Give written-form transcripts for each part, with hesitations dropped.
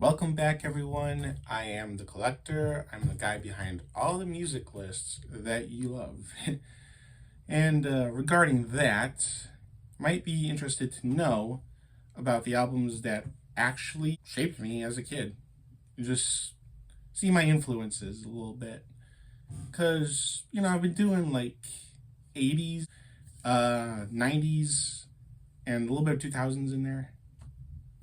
Welcome back, everyone. I am the Collector. I'm the guy behind all the music lists that you love. And regarding that, might be interested to know about the albums that actually shaped me as a kid. Just see my influences a little bit. Because, I've been doing like 80s, 90s, and a little bit of 2000s in there.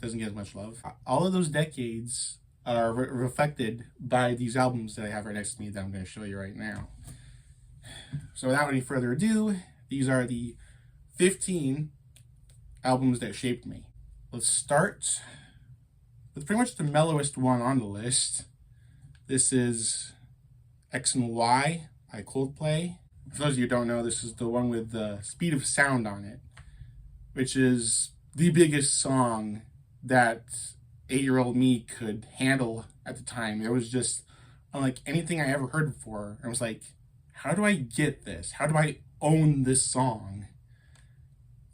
Doesn't get as much love. All of those decades are reflected by these albums that I have right next to me that I'm going to show you right now. So without any further ado, these are the 15 albums that shaped me. Let's start with pretty much the mellowest one on the list. This is X and Y by Coldplay. For those of you who don't know, this is the one with the Speed of Sound on it, which is the biggest song that 8-year-old me could handle at the time. It was just unlike anything I ever heard before. I was like, how do I get this? How do I own this song?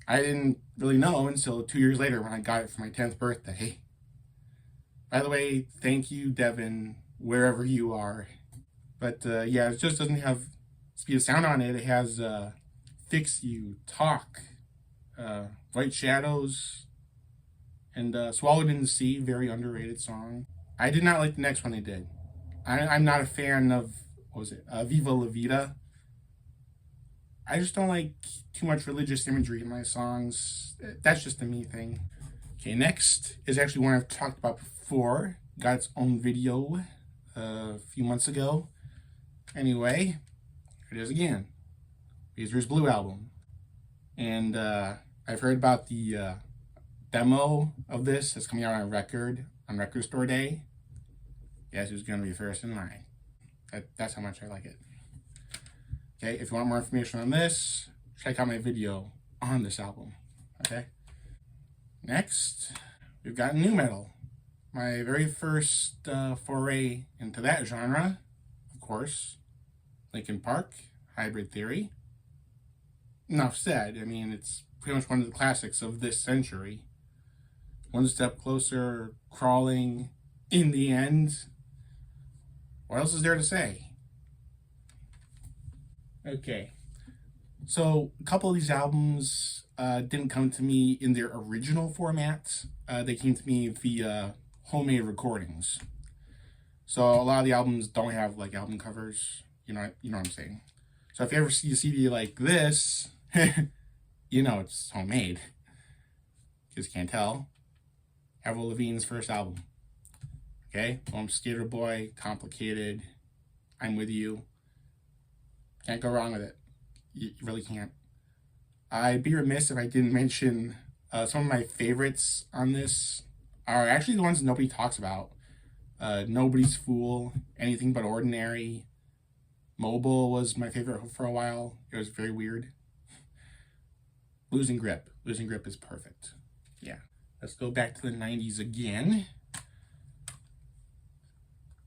I didn't really know until 2 years later when I got it for my 10th birthday. By the way, thank you, Devin, wherever you are. But yeah, it just doesn't have Speed of Sound on it. It has Fix You, Talk, White Shadows, and Swallowed in the Sea, very underrated song. I did not like the next one they did. I'm not a fan of, what was it, Viva La Vida. I just don't like too much religious imagery in my songs. That's just a me thing. Okay, next is actually one I've talked about before. Got its own video a few months ago. Anyway, here it is again. Razor's Blue album. And I've heard about the demo of this that's coming out on Record Store Day. Guess who's going to be first in line? That's how much I like it. Okay, if you want more information on this, check out my video on this album. Okay. Next, we've got nu metal. My very first foray into that genre, of course, Linkin Park, Hybrid Theory. Enough said. I mean, it's pretty much one of the classics of this century. One Step Closer, Crawling, In the End. What else is there to say? Okay, so a couple of these albums didn't come to me in their original format. They came to me via homemade recordings. So a lot of the albums don't have like album covers. You know what I'm saying. So if you ever see a CD like this, you know it's homemade. Because you can't tell. Avril Lavigne's first album. Okay, I'm Skater Boy, Complicated, I'm With You. Can't go wrong with it. You really can't. I'd be remiss if I didn't mention some of my favorites on this are actually the ones nobody talks about. Nobody's Fool, Anything But Ordinary. Mobile was my favorite for a while. It was very weird. Losing Grip. Losing Grip is perfect. Yeah. Let's go back to the 90s again.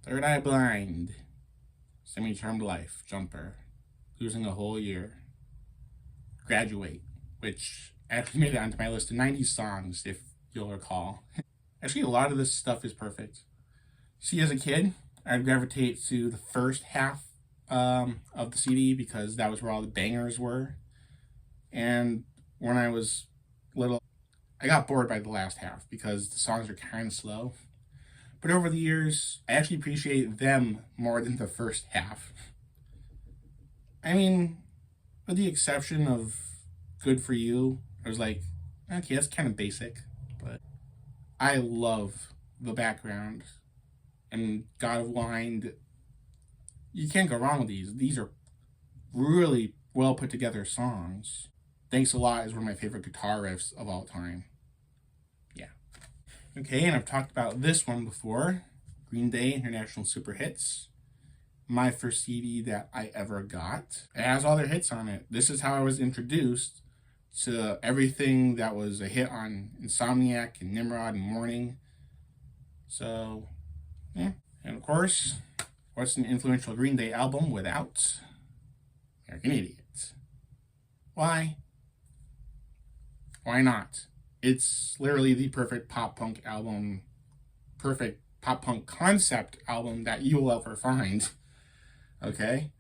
Third Eye Blind. Semi-Charmed Life. Jumper. Losing a Whole Year. Graduate, which actually made it onto my list of 90s songs, if you'll recall. Actually, a lot of this stuff is perfect. See, as a kid, I'd gravitate to the first half of the CD because that was where all the bangers were. And when I was little, I got bored by the last half because the songs are kind of slow. But over the years, I actually appreciate them more than the first half. I mean, with the exception of Good For You, I was like, okay, that's kind of basic. But I love the background. And God of Wind, you can't go wrong with these. These are really well put together songs. Thanks a Lot is one of my favorite guitar riffs of all time. Yeah. Okay, and I've talked about this one before. Green Day International Super Hits. My first CD that I ever got. It has all their hits on it. This is how I was introduced to everything that was a hit on Insomniac and Nimrod and Morning. So, yeah. And of course, what's an influential Green Day album without American Idiot? Why? Why not? It's literally the perfect pop punk album. Perfect pop punk concept album that you will ever find. Okay?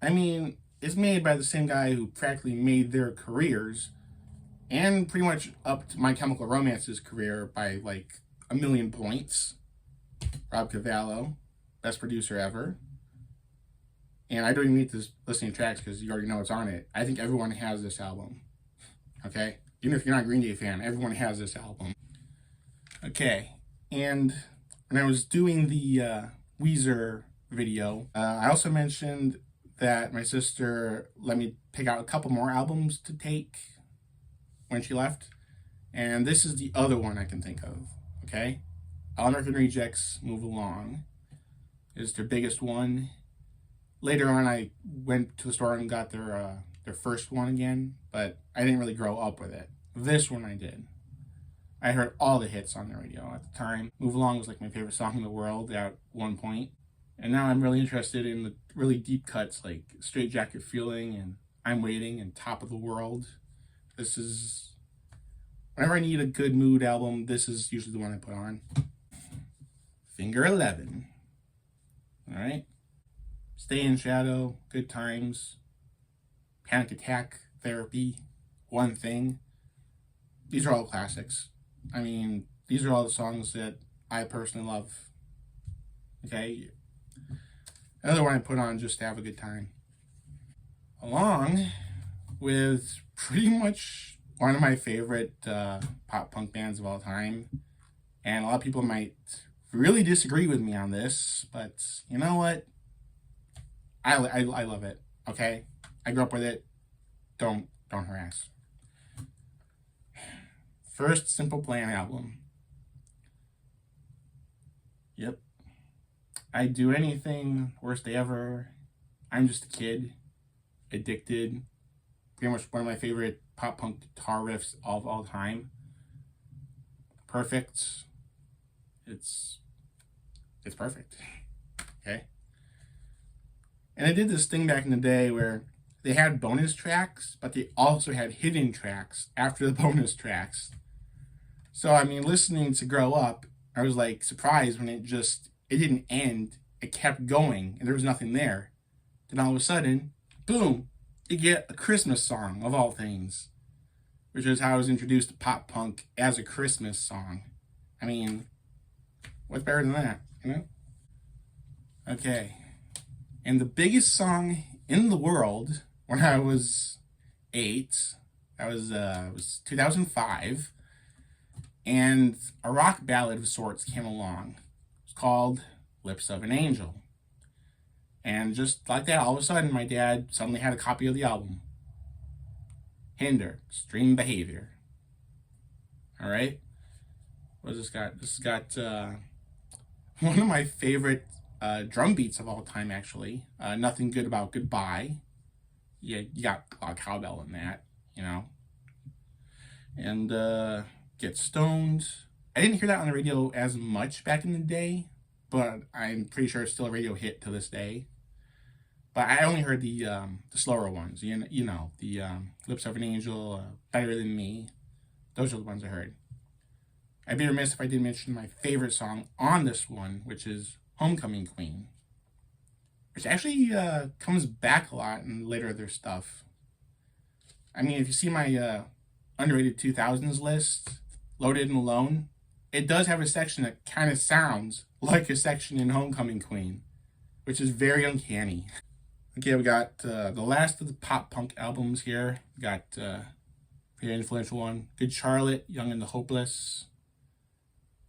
I mean, it's made by the same guy who practically made their careers and pretty much upped My Chemical Romance's career by like a million points. Rob Cavallo, best producer ever. And I don't even need to listen to tracks because you already know what's on it. I think everyone has this album. Okay? Even if you're not a Green Day fan, everyone has this album. Okay. And when I was doing the Weezer video, I also mentioned that my sister let me pick out a couple more albums to take when she left. And this is the other one I can think of. Okay? All American Rejects, Move Along is their biggest one. Later on, I went to the store and got their first one again, but I didn't really grow up with it. This one I did. I heard all the hits on the radio at the time. Move Along was like my favorite song in the world at one point. And now I'm really interested in the really deep cuts like Straight Jacket Feeling and I'm Waiting and Top of the World. This is... Whenever I need a good mood album, this is usually the one I put on. Finger 11. Alright? Stay in Shadow, Good Times, Panic Attack, Therapy, One Thing. These are all classics. I mean, these are all the songs that I personally love. Okay? Another one I put on just to have a good time. Along with pretty much one of my favorite pop punk bands of all time. And a lot of people might really disagree with me on this, but you know what? I love it, okay? I grew up with it. Don't harass. First Simple Plan album. Yep. I'd do anything, Worst Day Ever. I'm Just a Kid. Addicted. Pretty much one of my favorite pop punk guitar riffs of all time. Perfect. It's perfect. Okay? And I did this thing back in the day where they had bonus tracks, but they also had hidden tracks after the bonus tracks. So, I mean, listening to Grow Up, I was like surprised when it didn't end. It kept going and there was nothing there. Then all of a sudden, boom, you get a Christmas song of all things, which is how I was introduced to pop punk as a Christmas song. I mean, what's better than that, you know? Okay. And the biggest song in the world when I was 8, that was 2005, and a rock ballad of sorts came along. It's called Lips of an Angel. And just like that, all of a sudden, my dad suddenly had a copy of the album. Hinder, Extreme Behavior. All right? What has this got? This has got one of my favorite drum beats of all time, actually. Nothing Good About Goodbye. Yeah, you got a lot of cowbell in that, you know. And Get Stoned. I didn't hear that on the radio as much back in the day, but I'm pretty sure it's still a radio hit to this day. But I only heard the slower ones, you know, the Lips of an Angel, Better Than Me. Those are the ones I heard. I'd be remiss if I didn't mention my favorite song on this one, which is Homecoming Queen, which actually comes back a lot in later of their stuff. I mean, if you see my underrated 2000s list, Loaded and Alone, it does have a section that kind of sounds like a section in Homecoming Queen, which is very uncanny. Okay, we got the last of the pop punk albums here. We got a pretty influential one, Good Charlotte, Young and the Hopeless.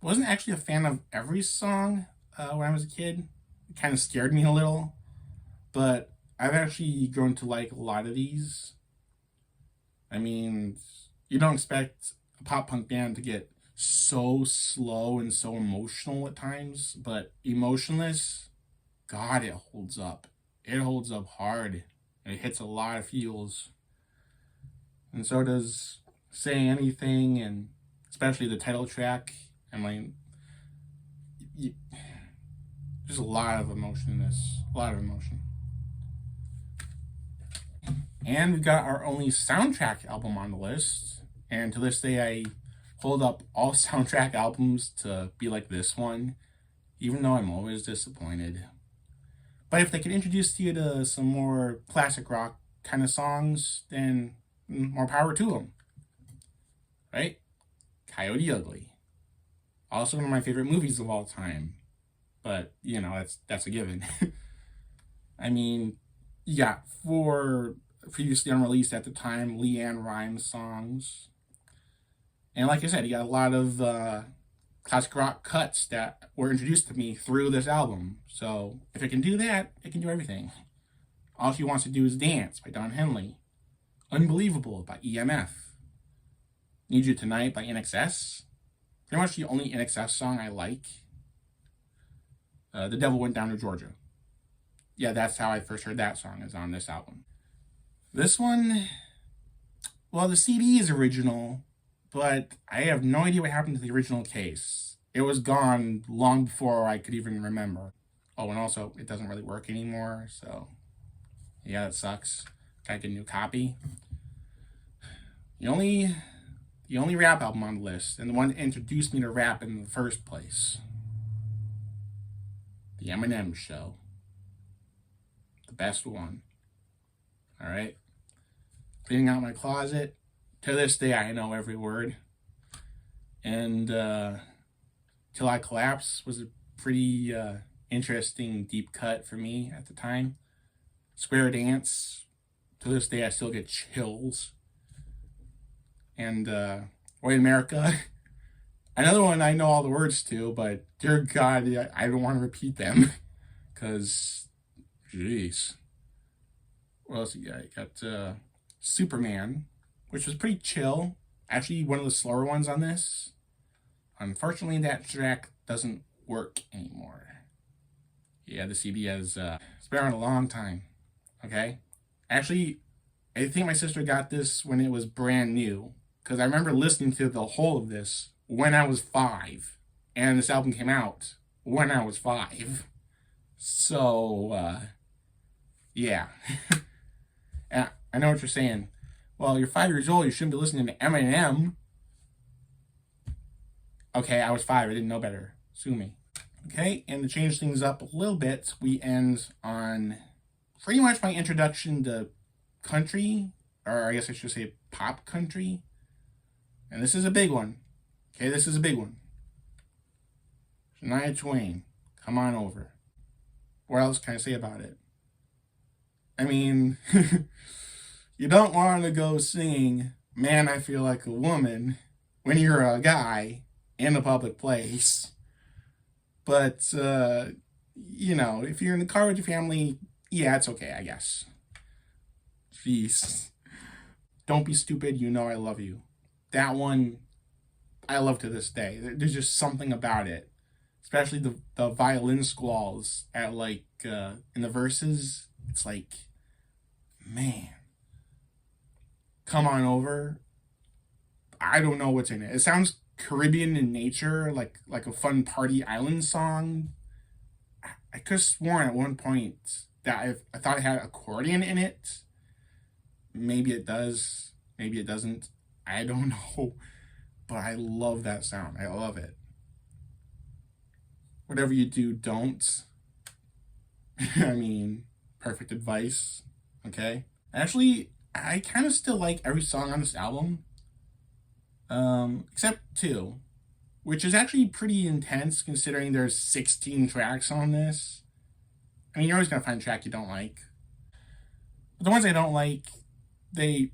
Wasn't actually a fan of every song when I was a kid. It kind of scared me a little, but I've actually grown to like a lot of these. I mean, you don't expect a pop punk band to get so slow and so emotional at times, but Emotionless, God, it holds up. It holds up hard. It hits a lot of feels. And so does Say Anything, and especially the title track. And like, there's a lot of emotion in this. A lot of emotion. And we've got our only soundtrack album on the list. And to this day, I pulled up all soundtrack albums to be like this one, even though I'm always disappointed. But if they could introduce you to some more classic rock kind of songs, then more power to them. Right? Coyote Ugly. Also one of my favorite movies of all time. But, you know, that's a given. I mean, yeah, for previously unreleased at the time, Leanne Rimes songs. And like I said, you got a lot of classic rock cuts that were introduced to me through this album. So if it can do that, it can do everything. All She Wants to Do Is Dance by Don Henley. Unbelievable by EMF. Need You Tonight by NXS. Pretty much the only NXS song I like. The Devil Went Down to Georgia. Yeah, that's how I first heard that song, is on this album. This one, well, the CD is original, but I have no idea what happened to the original case. It was gone long before I could even remember. Oh, and also, it doesn't really work anymore, so yeah, that sucks. Gotta get a new copy. The only rap album on the list, and the one that introduced me to rap in the first place. The Eminem Show. The best one. Alright? Cleaning out my closet. To this day, I know every word. And Till I Collapse was a pretty interesting deep cut for me at the time. Square Dance. To this day, I still get chills. And White America. Another one I know all the words to, but dear God, I don't want to repeat them. Because, jeez. What else you got? You got Superman, which was pretty chill. Actually, one of the slower ones on this. Unfortunately, that track doesn't work anymore. Yeah, the CD has it's been around a long time. Okay? Actually, I think my sister got this when it was brand new. Because I remember listening to the whole of this when I was 5. And this album came out when I was 5. So, yeah. And I know what you're saying. Well, you're 5 years old, you shouldn't be listening to Eminem. Okay, I was 5, I didn't know better. Sue me. Okay, and to change things up a little bit, we end on pretty much my introduction to country, or I guess I should say pop country. And this is a big one. Okay, this is a big one. Shania Twain, Come On Over. What else can I say about it? I mean, you don't want to go singing Man, I Feel Like a Woman when you're a guy in a public place. But, you know, if you're in the car with your family, yeah, it's okay, I guess. Jeez. Don't Be Stupid, You Know I Love You. That one, I love to this day. There's just something about it. Especially the violin squalls at, like, in the verses. It's like, man. Come On Over. I don't know what's in it. It sounds Caribbean in nature, like a fun party island song. I could have sworn at one point that I thought it had accordion in it. Maybe it does. Maybe it doesn't. I don't know. But I love that sound. I love it. Whatever you do, don't. I mean, perfect advice. Okay? Actually, I kind of still like every song on this album. Except 2. Which is actually pretty intense considering there's 16 tracks on this. I mean, you're always going to find a track you don't like. But the ones I don't like, they're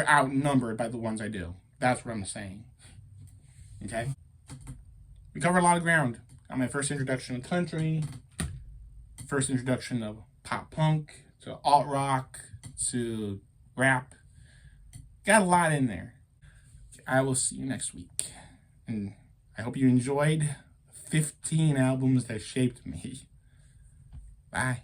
outnumbered by the ones I do. That's what I'm saying. Okay? We covered a lot of ground. Got my first introduction to country, first introduction of pop punk, to alt rock, to rap. Got a lot in there. I will see you next week. And I hope you enjoyed 15 albums that shaped me. Bye.